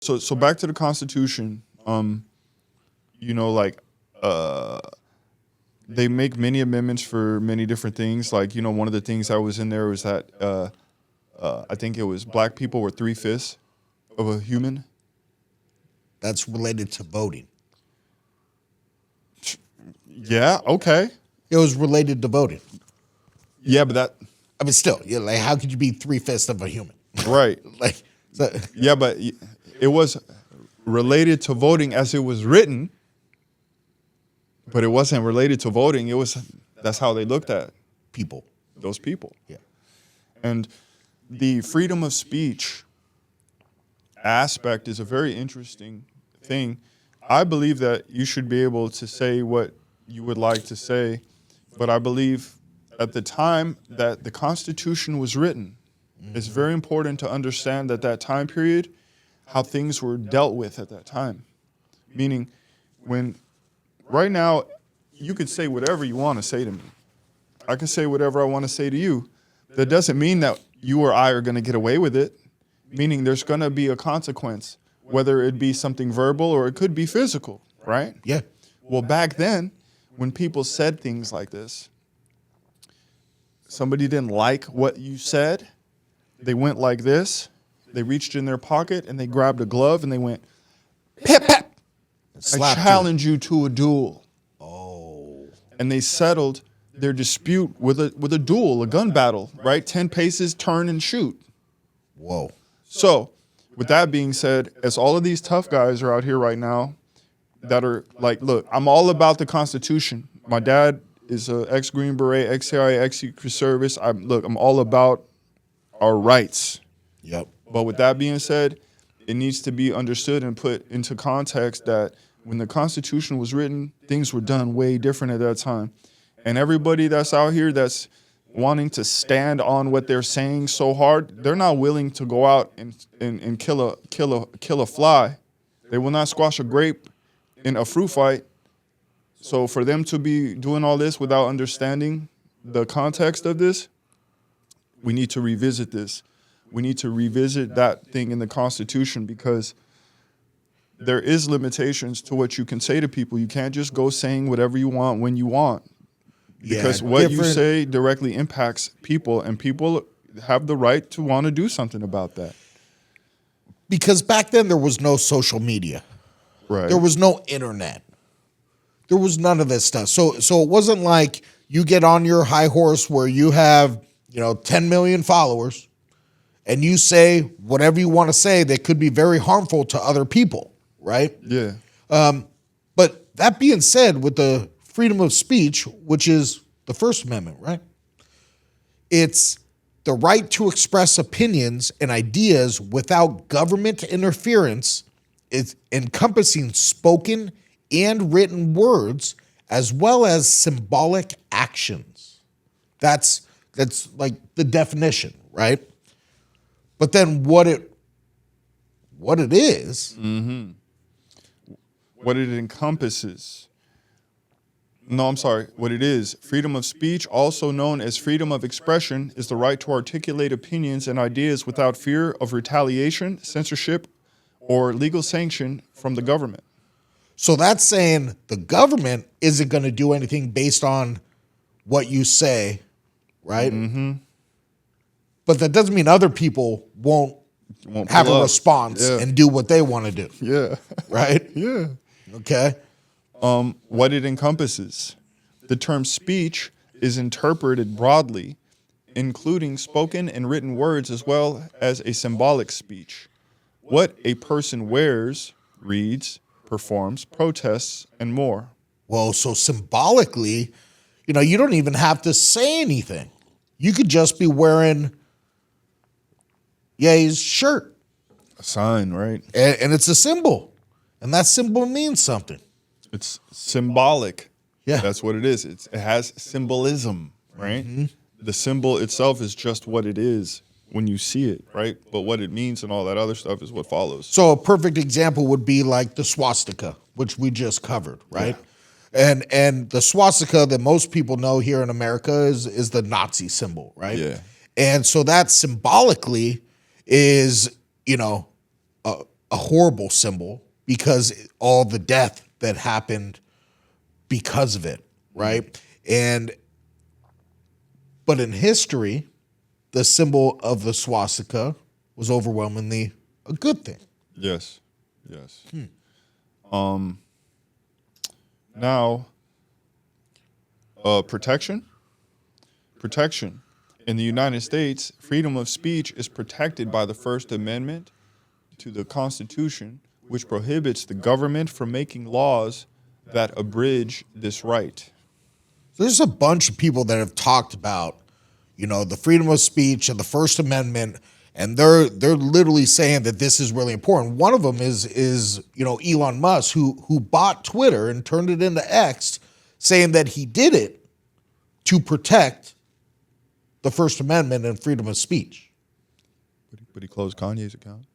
So back to the Constitution. You know, like they make many amendments for many different things. Like, you know, one of the things that was in there was that I think it was black people were 3/5 of a human. That's related to voting. Yeah. Okay. It was related to voting. Yeah, but that. I mean, still, yeah, like how could you be 3/5 of a human? Right. Like, so, Yeah, but it was related to voting as it was written, but it wasn't related to voting. That's how they looked at people. those people. Yeah. And the freedom of speech aspect is a very interesting thing. I believe that you should be able to say what you would like to say, but I believe at the time that the Constitution was written, it's very important to understand that that time period, how things were dealt with at that time. Meaning, when right now, you could say whatever you want to say to me. I can say whatever I want to say to you. That doesn't mean that you or I are going to get away with it. Meaning there's going to be a consequence, whether it be something verbal or it could be physical, right? Yeah. Well, back then, when people said things like this, somebody didn't like what you said, they went like this, they reached in their pocket and they grabbed a glove and they went, pip, pip. I challenge you to a duel. Oh. And they settled their dispute with a duel, a gun battle, right? 10 paces, turn and shoot. Whoa. So, with that being said, as all of these tough guys are out here right now that are like, look, I'm all about the Constitution. My dad is an ex-Green Beret, ex-CIA, ex-Secret Service. I'm all about our rights. Yep. But with that being said, it needs to be understood and put into context that when the Constitution was written, things were done way different at that time. And everybody that's out here that's wanting to stand on what they're saying so hard, they're not willing to go out and kill a fly. They will not squash a grape in a fruit fight. So for them to be doing all this without understanding the context of this, we need to revisit this. We need to revisit that thing in the Constitution because there is limitations to what you can say to people. You can't just go saying whatever you want when you want. Because what you say directly impacts people, and people have the right to want to do something about that. Because back then there was no social media. Right. There was no internet. There was none of this stuff. So it wasn't like you get on your high horse where you have, 10 million followers and you say whatever you want to say that could be very harmful to other people, right? Yeah. But that being said, with the freedom of speech, which is the First Amendment, right? It's the right to express opinions and ideas without government interference, is encompassing spoken and written words as well as symbolic actions. That's like the definition, right? But then what it is, What it encompasses. No, I'm sorry. What it is, freedom of speech, also known as freedom of expression, is the right to articulate opinions and ideas without fear of retaliation, censorship, or legal sanction from the government. so that's saying the government isn't going to do anything based on what you say, right? Mm-hmm. But that doesn't mean other people won't have a response and do what they want to do, Yeah. right? Yeah. Okay. What it encompasses. The term speech is interpreted broadly, including spoken and written words as well as a symbolic speech. What a person wears, reads, performs, protests, and more. Well, so symbolically, you don't even have to say anything. You could just be wearing his shirt. A sign, right? And it's a symbol. And that symbol means something. It's symbolic. Yeah. That's what it is. It has symbolism, right? Mm-hmm. The symbol itself is just what it is when you see it, right? But what it means and all that other stuff is what follows. So a perfect example would be like the swastika, which we just covered, right? Yeah. And the swastika that most people know here in America is the Nazi symbol, right? Yeah. And so that symbolically is, a horrible symbol because all the death that happened because of it, right? But in history, the symbol of the swastika was overwhelmingly a good thing. Yes. Now, protection. In the United States, freedom of speech is protected by the First Amendment to the Constitution, which prohibits the government from making laws that abridge this right. There's a bunch of people that have talked about, the freedom of speech and the First Amendment, and they're literally saying that this is really important. One of them is Elon Musk, who bought Twitter and turned it into X, saying that he did it to protect the First Amendment and freedom of speech. But he closed Kanye's account.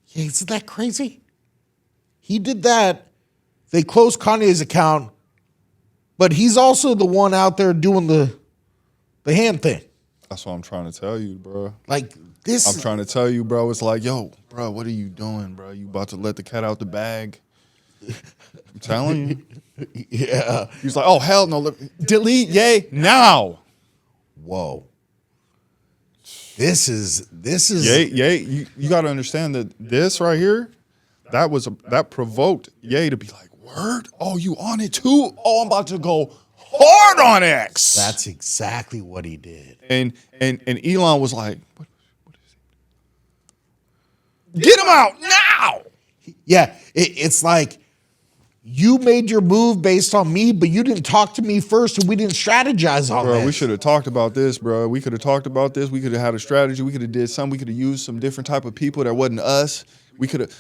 Yeah, isn't that crazy? He did that. They closed Kanye's account, but he's also the one out there doing the hand thing. That's what I'm trying to tell you, bro. Like this. I'm trying to tell you, bro. It's like, yo, bro, what are you doing, bro? You about to let the cat out the bag? I'm telling you. Yeah. He's like, oh, hell no. Delete, yay, now. Whoa. This is. Yay. You got to understand that this right here, that provoked Ye to be like, word? Oh, you on it too? Oh, I'm about to go hard on X. That's exactly what he did. And Elon was like, what is it? Get him out now. Yeah, it's like you made your move based on me, but you didn't talk to me first, and we didn't strategize on Bro, this. we should have talked about this, bro. We could have talked about this. We could have had a strategy. We could have did something. We could have used some different type of people that wasn't us. We could have.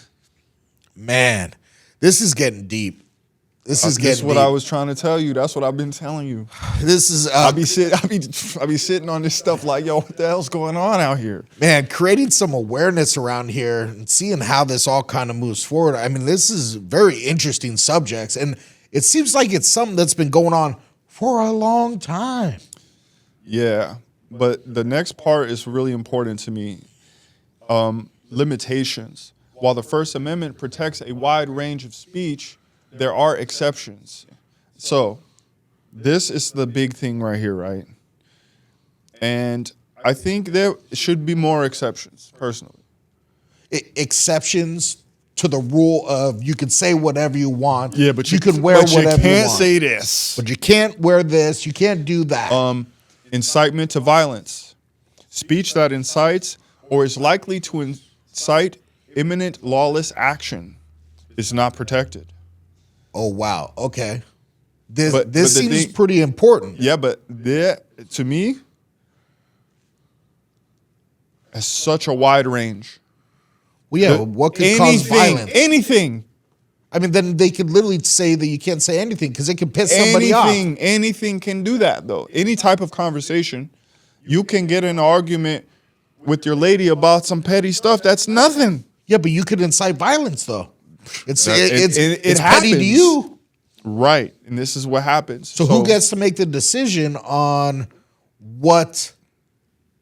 Man, this is getting deep. This is what I was trying to tell you. That's what I've been telling you. This is I be sitting on this stuff like, yo, what the hell's going on out here? Man, creating some awareness around here and seeing how this all kind of moves forward. I mean, this is very interesting subjects, and it seems like it's something that's been going on for a long time. Yeah, but the next part is really important to me. Limitations. While the First Amendment protects a wide range of speech, there are exceptions. So this is the big thing right here, right? And I think there should be more exceptions, personally. Exceptions to the rule of you can say whatever you want. Yeah, but you can wear whatever you want. You can't say this. But you can't wear this. You can't do that. Incitement to violence. Speech that incites or is likely to incite imminent lawless action is not protected. Oh, wow. Okay. This seems pretty important. Yeah, but to me, has such a wide range. Well, yeah, what could cause violence? Anything. I mean, then they could literally say that you can't say anything because it could piss somebody off. Anything can do that, though. Any type of conversation, you can get in an argument with your lady about some petty stuff. That's nothing. Yeah, but you could incite violence, though. It's it petty to you. Right, and this is what happens. So who gets to make the decision on what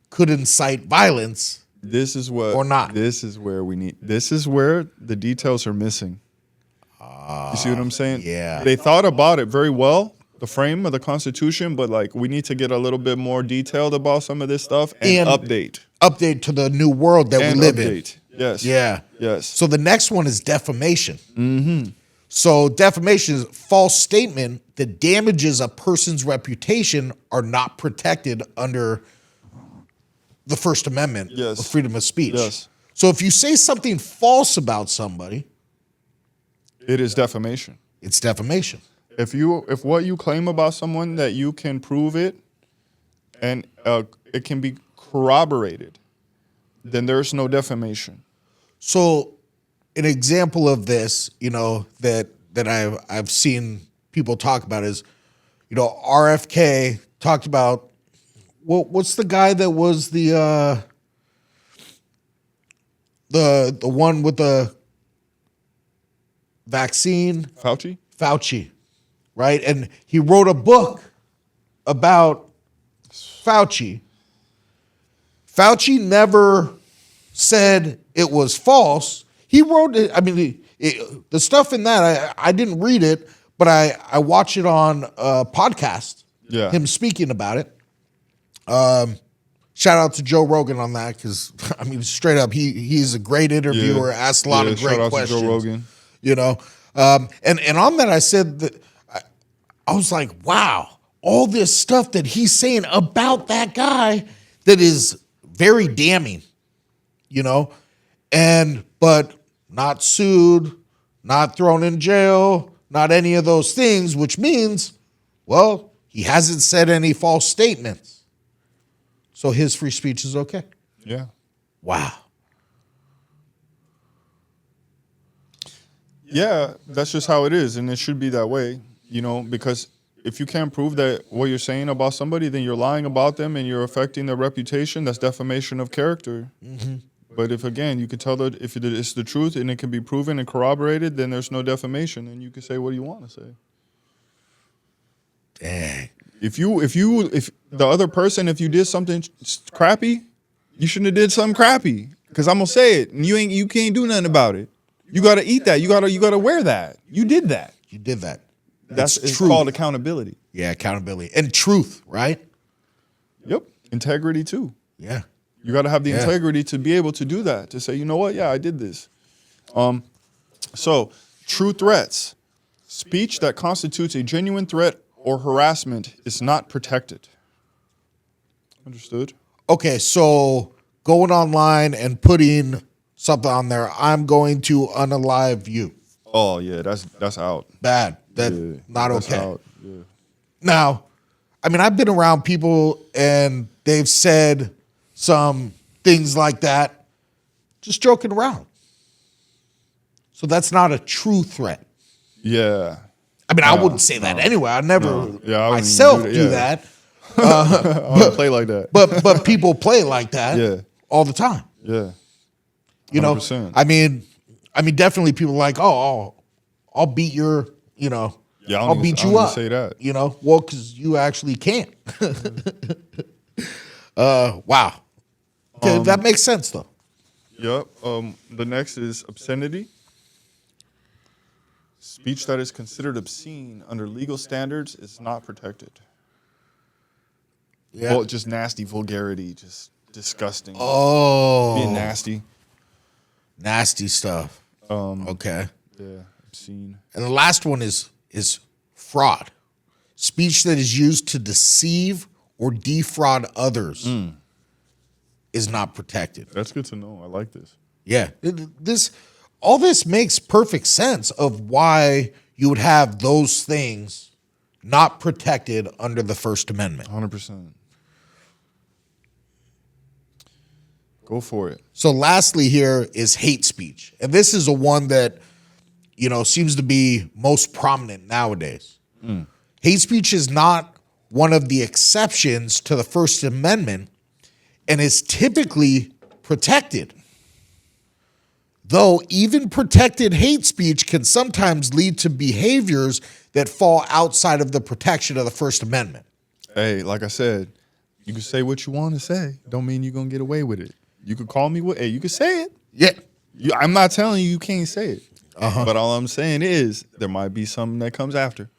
could incite violence? This is what, or not. This is where the details are missing. You see what I'm saying? Yeah. They thought about it very well, the frame of the Constitution, but like we need to get a little bit more detailed about some of this stuff and update to the new world that we live in. Yes. Yeah. Yes. So the next one is defamation. Mm-hmm. So defamation is a false statement that damages a person's reputation are not protected under the First Amendment of freedom of speech. Yes. So if you say something false about somebody, it is defamation. It's defamation. If what you claim about someone that you can prove it and it can be corroborated, then there's no defamation. So an example of this, that I've seen people talk about is, RFK talked about, what's the guy that was the one with the vaccine? Fauci, right? And he wrote a book about Fauci. Fauci never said it was false. He wrote it. I mean, the stuff in that, I didn't read it, but I watched it on a podcast. Yeah. Him speaking about it. Shout out to Joe Rogan on that because, I mean, straight up, he's a great interviewer, asks a lot of great questions. Shout out to Joe Rogan. You know, and on that, I said that I was like, wow, all this stuff that he's saying about that guy that is very damning, you know, but not sued, not thrown in jail, not any of those things, which means, well, he hasn't said any false statements. So his free speech is okay. Yeah. Wow. Yeah, that's just how it is, and it should be that way, you know, because if you can't prove that what you're saying about somebody, then you're lying about them and you're affecting their reputation. That's defamation of character. Mm-hmm. But if, again, you can tell that if it's the truth and it can be proven and corroborated, then there's no defamation, and you can say what you want to say. Dang. If the other person, if you did something crappy, you shouldn't have did something crappy. Because I'm gonna say it, and you can't do nothing about it. You gotta eat that. You gotta wear that. You did that. You did that. That's it's called accountability. Yeah, accountability and truth, right? Yep. Integrity too. Yeah. You gotta have the integrity to be able to do that. To say, you know what? Yeah, I did this. So true threats, speech that constitutes a genuine threat or harassment is not protected. Understood? Okay, so going online and putting something on there, I'm going to unalive you. Oh yeah, that's out. Bad. That's not that's okay. Out. Yeah. Now, I mean, I've been around people and they've said some things like that, just joking around. So that's not a true threat. Yeah. I mean, I wouldn't say that anyway. I never I myself do that. I don't play like that. But people play like that all the time. Yeah. 100%. You know, I mean, definitely people are like, I'll beat your, you know, I'll beat you up. Say that. You know, well, because you actually can't. Wow. Okay, that makes sense though. Yep. The next is obscenity. Speech that is considered obscene under legal standards is not protected. Yeah. Well, just nasty vulgarity, just disgusting. Oh. Being nasty. Nasty stuff. Okay. Yeah, obscene. And the last one is fraud. Speech that is used to deceive or defraud others is not protected. That's good to know. I like this. Yeah. All this makes perfect sense of why you would have those things not protected under the First Amendment. 100%. Go for it. So lastly here is hate speech. And this is a one that, you know, seems to be most prominent nowadays. Hate speech is not one of the exceptions to the First Amendment and is typically protected. Though even protected hate speech can sometimes lead to behaviors that fall outside of the protection of the First Amendment. Hey, like I said, you can say what you want to say. Don't mean you're going to get away with it. You could call me hey, you can say it. Yeah. I'm not telling you can't say it. But all I'm saying is there might be something that comes after.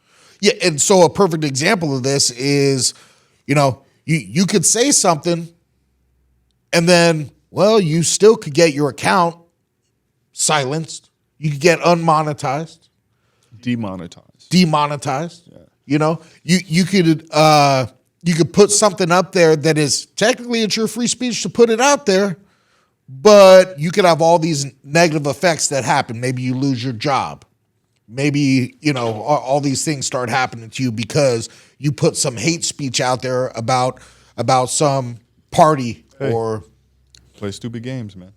Yeah, and so a perfect example of this is, you know, you could say something and then, well, you still could get your account silenced. You could get unmonetized. Demonetized. Yeah. You know, you could put something up there that is technically it's your free speech to put it out there, but you could have all these negative effects that happen. Maybe you lose your job. Maybe, you know, all these things start happening to you because you put some hate speech out there about some party or play stupid games, man.